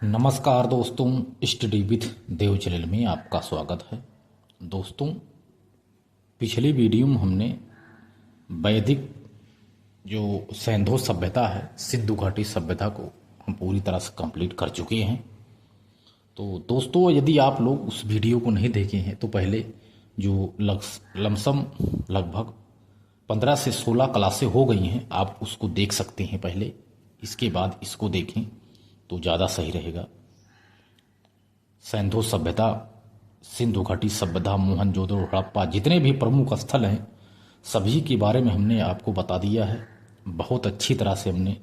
नमस्कार दोस्तों, study with Dev channel में आपका स्वागत है। दोस्तों, पिछली वीडियो में हमने वैदिक जो सैंधव सभ्यता है, सिंधु घाटी सभ्यता को हम पूरी तरह से कंप्लीट कर चुके हैं। तो दोस्तों, यदि आप लोग उस वीडियो को नहीं देखे हैं तो पहले जो लमसम लगभग 15 से 16 क्लासें हो गई हैं, आप उसको देख सकते हैं पहले। इसके बाद इसको देखें तो ज़्यादा सही रहेगा। सैंधव सभ्यता, सिंधु घाटी सभ्यता, मोहनजोदड़ो, हड़प्पा, जितने भी प्रमुख स्थल हैं सभी के बारे में हमने आपको बता दिया है। बहुत अच्छी तरह से हमने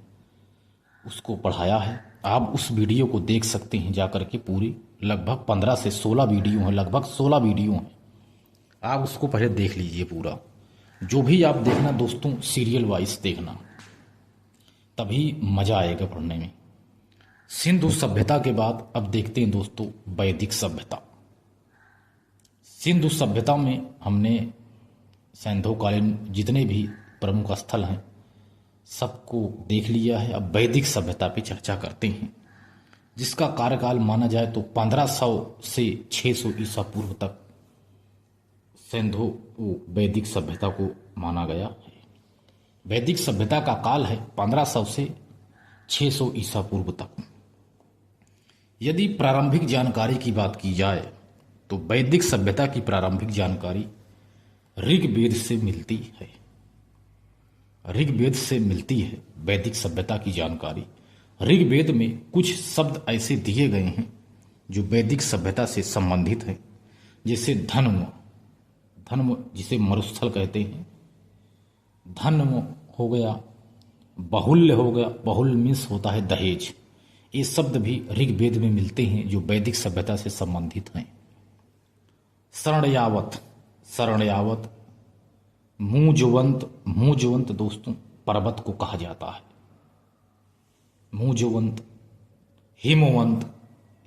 उसको पढ़ाया है। आप उस वीडियो को देख सकते हैं जाकर के। पूरी लगभग 15 से 16 वीडियो हैं, लगभग 16 वीडियो हैं। आप उसको पहले देख लीजिए पूरा। जो भी आप देखना दोस्तों, सीरियल वाइज देखना, तभी मज़ा आएगा पढ़ने में। सिंधु सभ्यता के बाद अब देखते हैं दोस्तों वैदिक सभ्यता। सिंधु सभ्यता में हमने सैंधवकालीन जितने भी प्रमुख स्थल हैं सबको देख लिया है। अब वैदिक सभ्यता पे चर्चा करते हैं, जिसका कार्यकाल माना जाए तो 1500 से 600 ईसा पूर्व तक सैंधव वैदिक सभ्यता को माना गया है। वैदिक सभ्यता का काल है 1500 से 600 ईसा पूर्व तक। यदि प्रारंभिक जानकारी की बात की जाए तो वैदिक सभ्यता की प्रारंभिक जानकारी ऋग्वेद से मिलती है। ऋग्वेद से मिलती है वैदिक सभ्यता की जानकारी। ऋग्वेद में कुछ शब्द ऐसे दिए गए हैं जो वैदिक सभ्यता से संबंधित हैं, जैसे धन्व, धन्व जिसे मरुस्थल कहते हैं, धन्व हो गया, बाहुल्य हो गया, बाहुल्य मीन्स होता है दहेज। ये शब्द भी ऋग्वेद में मिलते हैं जो वैदिक सभ्यता से संबंधित हैं। शरणयावत, शरणयावत, मूजवंत, मूजवंत दोस्तों पर्वत को कहा जाता है। मूजवंत, हिमवंत,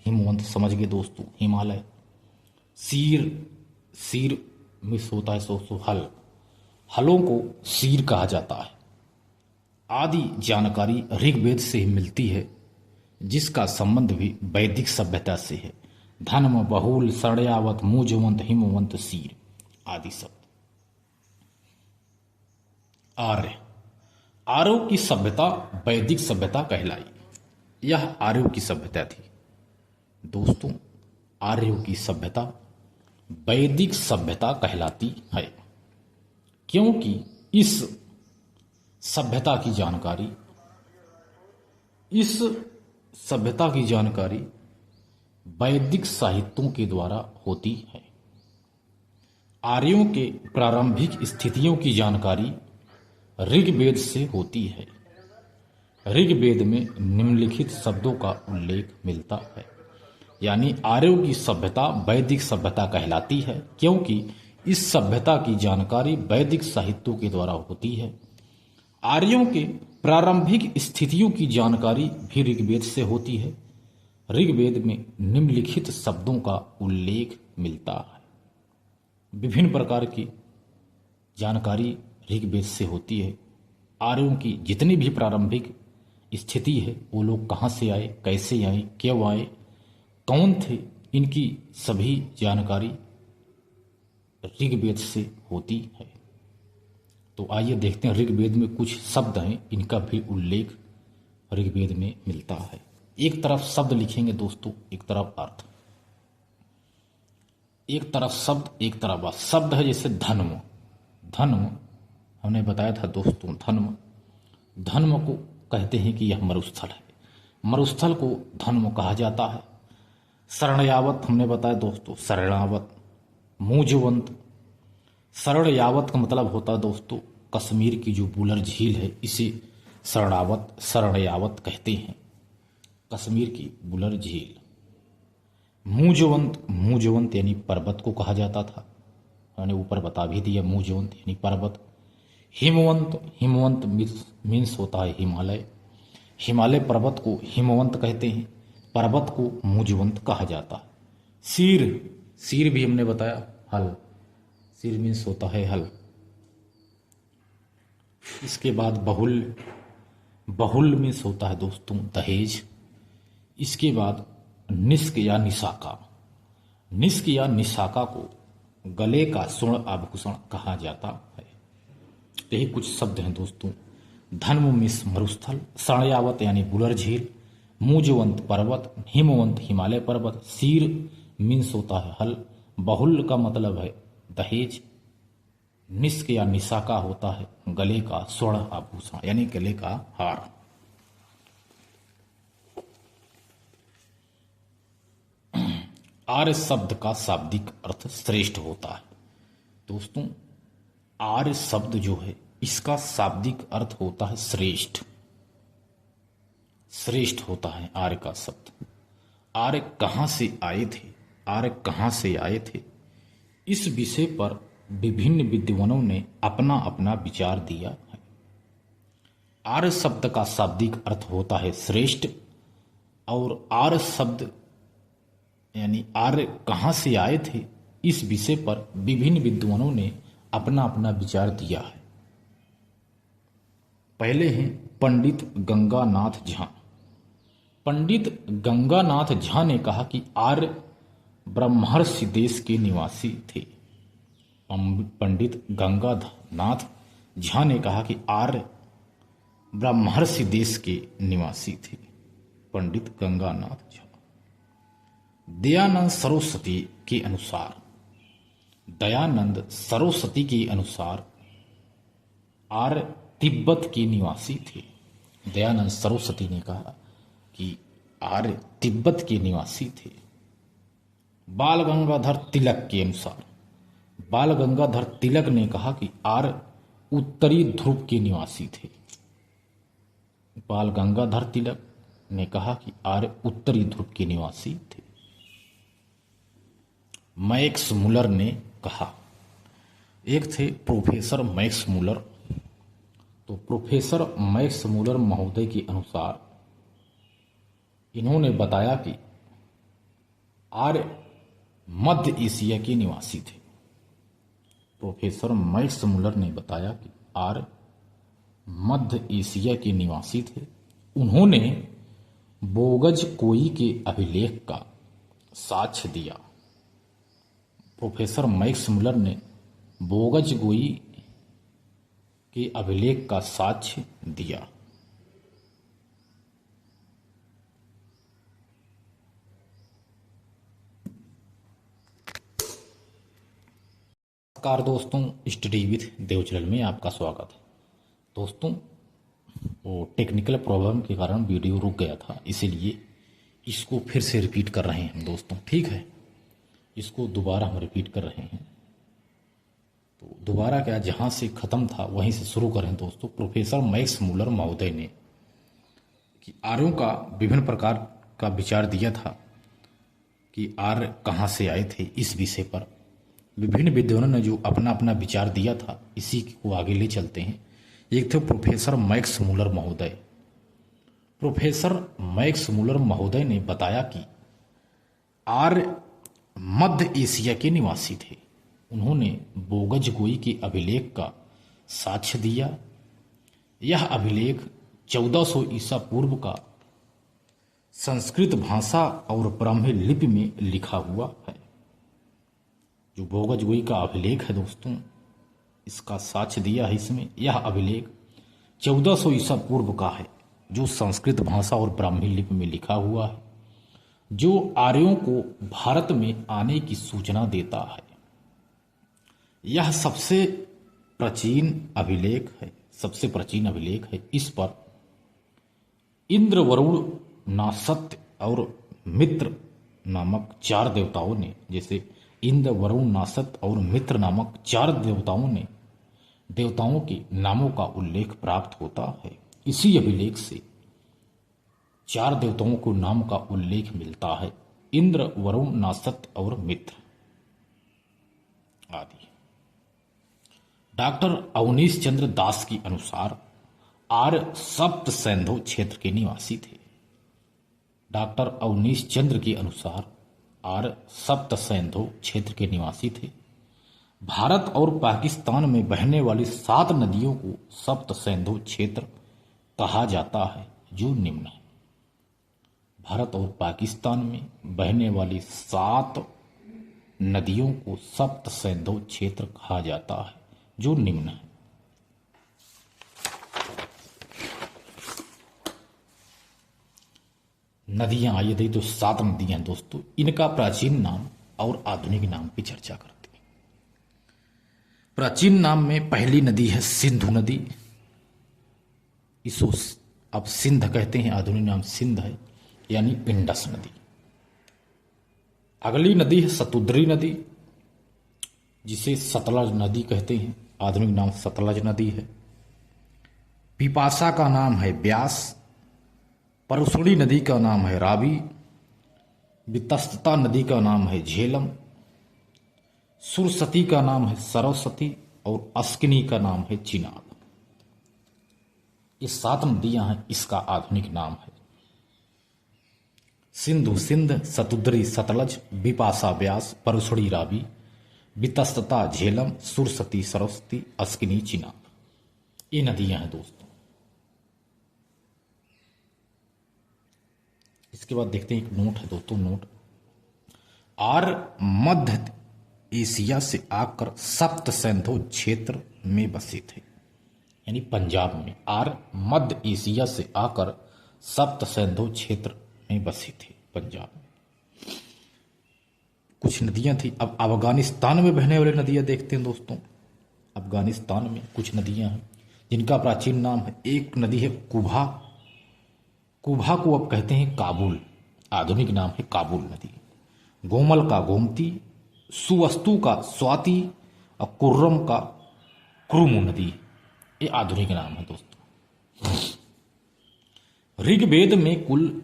हिमवंत समझ गए दोस्तों, हिमालय। सीर, सीर मिस होता है दोस्तों हल, हलों को सीर कहा जाता है। आदि जानकारी ऋग्वेद से ही मिलती है, जिसका संबंध भी वैदिक सभ्यता से है। धन्व, बहुल, शरणयावत, मूजवंत, हिमवंत, सीर आदि शब्द। आर्य, आर्यों की सभ्यता वैदिक सभ्यता कहलाई। यह आर्यों की सभ्यता थी दोस्तों। आर्यों की सभ्यता वैदिक सभ्यता कहलाती है, क्योंकि इस सभ्यता की जानकारी, इस सभ्यता की जानकारी वैदिक साहित्यों के द्वारा होती है। आर्यों के प्रारंभिक स्थितियों की जानकारी ऋग्वेद से होती है। ऋग्वेद में निम्नलिखित शब्दों का उल्लेख मिलता है। यानी आर्यों की सभ्यता वैदिक सभ्यता कहलाती है, क्योंकि इस सभ्यता की जानकारी वैदिक साहित्यों के द्वारा होती है। आर्यों के प्रारंभिक स्थितियों की जानकारी भी ऋग्वेद से होती है। ऋग्वेद में निम्नलिखित शब्दों का उल्लेख मिलता है। विभिन्न प्रकार की जानकारी ऋग्वेद से होती है। आर्यों की जितनी भी प्रारंभिक स्थिति है, वो लोग कहाँ से आए, कैसे आए, क्यों आए, कौन थे, इनकी सभी जानकारी ऋग्वेद से होती है। तो आइए देखते हैं, ऋग्वेद में कुछ शब्द हैं, इनका भी उल्लेख ऋग्वेद में मिलता है। एक तरफ शब्द लिखेंगे दोस्तों, एक तरफ अर्थ। एक तरफ शब्द, एक तरफ अर्थ। शब्द है जैसे धन्व, धन्व हमने बताया था दोस्तों, धन्व, धन्व को कहते हैं कि यह मरुस्थल है। मरुस्थल को धन्व कहा जाता है। शरणयावत हमने बताया दोस्तों, शरणावत, मूजवंत। शरणयावत का मतलब होता है दोस्तों कश्मीर की जो बुलर झील है, इसे शरणावत, शरणयावत कहते हैं, कश्मीर की बुलर झील। मूजवंत, मूजवंत यानी पर्वत को कहा जाता था, मैंने ऊपर बता भी दिया, मूजवंत यानी पर्वत। हिमवंत, हिमवंत मीन्स होता है हिमालय। हिमालय पर्वत को हिमवंत कहते हैं, पर्वत को मूजवंत कहा जाता है। सीर, सीर भी हमने बताया हल, सीर मीन्स होता है हल। इसके बाद बहुल, बहुल मीन्स होता है दोस्तों दहेज। इसके बाद निष्क या निशाका। निष्क या निशाका को गले का स्वर्ण आभूषण कहा जाता है। यही कुछ शब्द हैं दोस्तों। धन्व मिस मरुस्थल, साणयावत यानी बुलर झील, मूजवंत पर्वत, हिमवंत हिमालय पर्वत, सीर मीन्स होता है हल, बहुल का मतलब है दहेज, निष्क या निशाका होता है गले का स्वर्ण आभूषण यानी गले का हार। आर्य शब्द का शाब्दिक अर्थ श्रेष्ठ होता है। दोस्तों आर्य शब्द जो है इसका शाब्दिक अर्थ होता है श्रेष्ठ। श्रेष्ठ होता है आर्य का शब्द। आर्य कहाँ से आए थे, आर्य कहाँ से आए थे, इस विषय पर विभिन्न विद्वानों ने अपना अपना विचार दिया है। आर्य शब्द का शाब्दिक अर्थ होता है श्रेष्ठ, और आर्य शब्द यानी आर्य कहाँ से आए थे इस विषय पर विभिन्न विद्वानों ने अपना अपना विचार दिया है। पहले हैं पंडित गंगानाथ झा। पंडित गंगानाथ झा ने कहा कि आर्य ब्रह्मर्षि देश के निवासी थे। पंडित गंगानाथ झा ने कहा कि आर्य ब्रह्मर्षि देश के निवासी थे। पंडित गंगानाथ झा। दयानंद सरस्वती के अनुसार, दयानंद सरस्वती के अनुसार आर्य तिब्बत के निवासी थे। दयानंद सरस्वती ने कहा कि आर्य तिब्बत के निवासी थे। बाल गंगाधर तिलक के अनुसार, बाल गंगाधर तिलक ने कहा कि आर्य उत्तरी ध्रुव के निवासी थे। बाल गंगाधर तिलक ने कहा कि आर्य उत्तरी ध्रुव के निवासी थे। मैक्स मुलर ने कहा, एक थे प्रोफेसर मैक्स मुलर। तो प्रोफेसर मैक्स मुलर महोदय के अनुसार इन्होंने बताया कि आर्य मध्य एशिया के निवासी थे। प्रोफेसर मैक्स मुलर ने बताया कि आर्य मध्य एशिया के निवासी थे। उन्होंने बोगज कोई के अभिलेख का साक्ष्य दिया। प्रोफेसर मैक्स मुलर ने बोगज गोई के अभिलेख का साक्ष्य दिया। नमस्कार दोस्तों, स्टडी विथ देवचरण में आपका स्वागत है। दोस्तों वो टेक्निकल प्रॉब्लम के कारण वीडियो रुक गया था, इसीलिए इसको फिर से रिपीट कर रहे हैं दोस्तों। ठीक है, इसको दोबारा हम रिपीट कर रहे हैं। तो दोबारा क्या, जहां से ख़त्म था वहीं से शुरू करें दोस्तों। प्रोफेसर मैक्स मुलर महोदय ने कि आर्यों का विभिन्न प्रकार का विचार दिया था कि आर्य कहाँ से आए थे, इस विषय पर विभिन्न विद्वानों ने जो अपना अपना विचार दिया था, इसी को आगे ले चलते हैं। एक थे प्रोफेसर मैक्स मुलर महोदय। प्रोफेसर मैक्स मुलर महोदय ने बताया कि आर्य मध्य एशिया के निवासी थे। उन्होंने बोगज गोई के अभिलेख का साक्ष्य दिया। यह अभिलेख 1400 ईसा पूर्व का संस्कृत भाषा और ब्राह्मी लिपि में लिखा हुआ है। जो बोगज गोई का अभिलेख है दोस्तों, इसका साक्ष्य दिया है इसमें। यह अभिलेख 1400 ईसा पूर्व का है, जो संस्कृत भाषा और ब्राह्मी लिपि में लिखा हुआ है, जो आर्यों को भारत में आने की सूचना देता है। यह सबसे प्राचीन अभिलेख है, सबसे प्राचीन अभिलेख है। इस पर इंद्र, वरुण, नासत्य और मित्र नामक 4 देवताओं ने, जैसे इंद्र, वरुण, नासत्य और मित्र नामक 4 देवताओं के नामों का उल्लेख प्राप्त होता है। इसी अभिलेख से 4 देवताओं को नाम का उल्लेख मिलता है, इंद्र, वरुण, नासत्य और मित्र आदि। डॉक्टर अवनीश चंद्र दास के अनुसार आर्य सप्त सैंधव क्षेत्र के निवासी थे। डॉक्टर अवनीश चंद्र के अनुसार आर्य सप्त सैंधव क्षेत्र के निवासी थे। भारत और पाकिस्तान में बहने वाली 7 नदियों को सप्त सैंधव क्षेत्र कहा जाता है, जो निम्न है। भारत और पाकिस्तान में बहने वाली 7 नदियों को सप्त सिंधु क्षेत्र कहा जाता है, जो निम्न है। नदियां आइए देखिए, तो 7 नदियां हैं दोस्तों। इनका प्राचीन नाम और आधुनिक नाम की चर्चा करते हैं। प्राचीन नाम में पहली नदी है सिंधु नदी, इसको अब सिंध कहते हैं, आधुनिक नाम सिंध है, यानी इंडस नदी। अगली नदी है सतुद्री नदी, जिसे सतलज नदी कहते हैं, आधुनिक नाम सतलज नदी है। पिपासा का नाम है ब्यास, परसुड़ी नदी का नाम है रावी, वितस्तता नदी का नाम है झेलम, सुरसती का नाम है सरस्वती और अस्किनी का नाम है चिनाब। ये 7 नदियां हैं, इसका आधुनिक नाम है सिंधु सिंध, सतुद्री सतलज, बिपाशा ब्यास, परसुड़ी रावी, वितस्तता झेलम, सुरसती सरस्वती, अस्किनी चिनाब। ये नदियां हैं दोस्तों। इसके बाद देखते हैं, एक नोट है दोस्तों, नोट। मध्य एशिया से आकर सप्त सिंधु क्षेत्र में बसे थे, यानी पंजाब में। मध्य एशिया से आकर सप्त सिंधु क्षेत्र में बसे थे, पंजाब में। कुछ नदियां थी। अब अफगानिस्तान में बहने वाली नदियां देखते हैं दोस्तों। अफगानिस्तान में कुछ नदियां हैं जिनका प्राचीन नाम है। एक नदी है कुभा, कुभा को अब कहते हैं काबुल, आधुनिक नाम है काबुल नदी। गोमल का गोमती, सुवस्तु का स्वाति और कुर्रम का क्रुमु नदी, ये आधुनिक नाम है दोस्तों। ऋग्वेद में कुल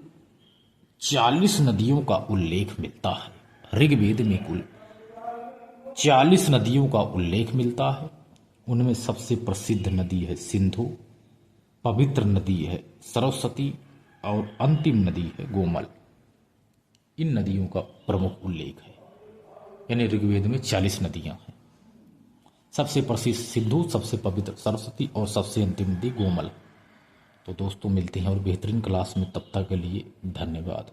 40 नदियों का उल्लेख मिलता है। ऋग्वेद में कुल 40 नदियों का उल्लेख मिलता है। उनमें सबसे प्रसिद्ध नदी है सिंधु, पवित्र नदी है सरस्वती और अंतिम नदी है गोमल। इन नदियों का प्रमुख उल्लेख है, यानी ऋग्वेद में 40 नदियां हैं। सबसे प्रसिद्ध सिंधु, सबसे पवित्र सरस्वती और सबसे अंतिम नदी गोमल। तो दोस्तों मिलते हैं और बेहतरीन क्लास में, तब तक के लिए धन्यवाद।